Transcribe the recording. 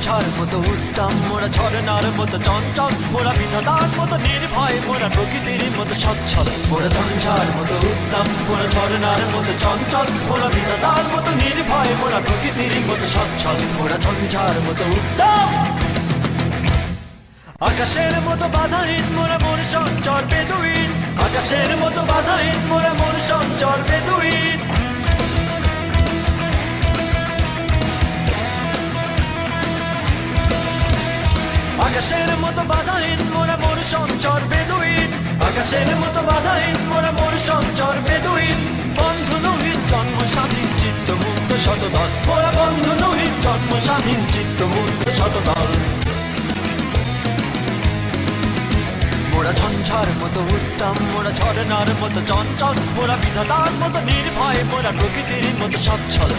ঝঞ্ঝার মতো উত্তম, মোরা ঝরনার মতো চঞ্চল, মোরা বিধাতার মতো নির্ভয়, মোরা প্রকৃতির মতো সচ্ছল। মোরা ঝঞ্ঝার মতো উত্তম, মোরা ঝরনার মতো চঞ্চল, মোরা বিধাতার মতো নির্ভয়, মোরা প্রকৃতির মতো সচ্ছল। মোরা ঝঞ্ঝার মতো উত্তম, আকাশের মতো বাধাহীন, মোরা মন সঞ্চর বেদুইন। আকাশের মতো বাধাহীন, মোরা মন সঞ্চর বেদুইন। আকাশের মতো বাধাহীন, মোরা মন সঞ্চর বেদুইন। আকাশের মতো বাধাহীন, মোরা মন সঞ্চর বেদুইন। বন্ধু নহিত জন্ম স্বাধীন, চিত্ত মুক্ত শতদল। মোরা বন্ধু নহিত জন্ম স্বাধীন, চিত্ত মুক্ত শতদল। মোরা ঝঞ্ঝার মতো উত্তম, মোরা ঝরনার মতো চঞ্চল, মোরা বিধাতার মতো নির্ভয়, মোরা প্রকৃতির মতো সচ্ছল।